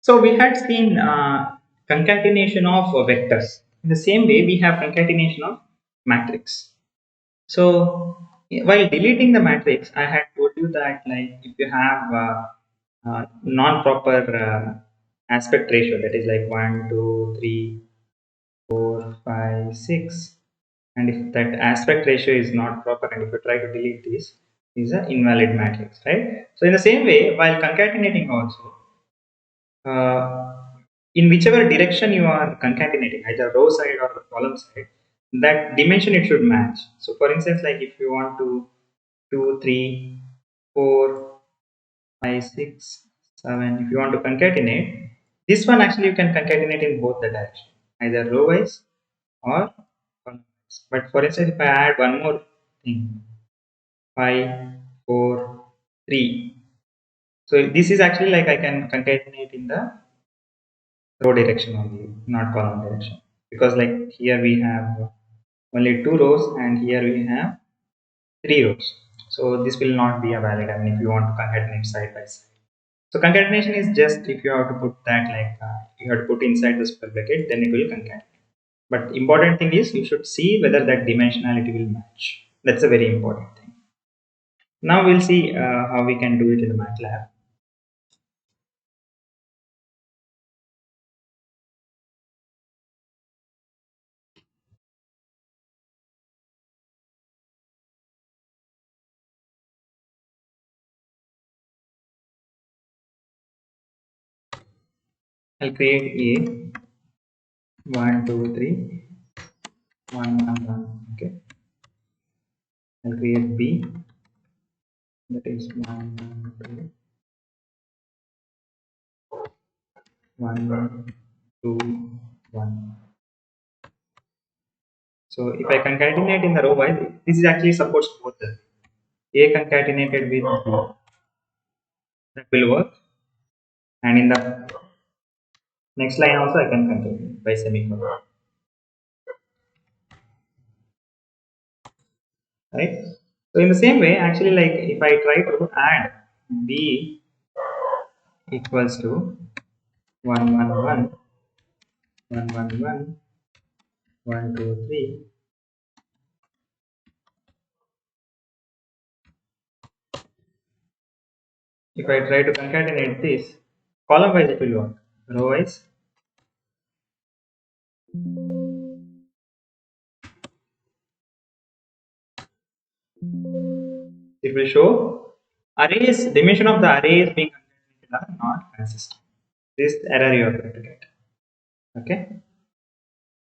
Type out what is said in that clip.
So we had seen concatenation of vectors. In the same way, we have concatenation of matrix. So while deleting the matrix, I had told you that like if you have non-proper aspect ratio, that is like 1, 2, 3, 4, 5, 6, and if that aspect ratio is not proper, and if you try to delete this, is an invalid matrix, right? So in the same way, while concatenating also, in whichever direction you are concatenating, either row side or column side, that dimension it should match. So for instance, like if you want to 2, 3, 4, 5, 6, 7, if you want to concatenate, this one actually you can concatenate in both the direction, either row wise or column wise. But for instance, if I add one more thing, 5, 4, 3. So this is actually like I can concatenate in the row direction only, not column direction. Because like here we have only two rows and here we have three rows. So this will not be a valid. I mean, if you want to concatenate side by side. So concatenation is just if you have to put that like you have to put inside the square bracket, then it will concatenate. But important thing is you should see whether that dimensionality will match. That's a very important thing. Now we'll see how we can do it in the MATLAB. I'll create A 1, 2, 3, 1, 1, 1. Okay. I'll create B, that is 1, 2, 1, 2, 1. So if I concatenate in the row wise, this is actually supports both the A concatenated with B. That will work. And in the next line also I can concatenate by semicolon. Right? So in the same way, actually like if I try to add B equals to 1, 1, 1, 1, 1, 1, 1, 2, 3. If I try to concatenate this, column wise it will work. Row wise, it will show arrays, dimension of the array is being concatenated are not consistent. This error you are going to get. Okay.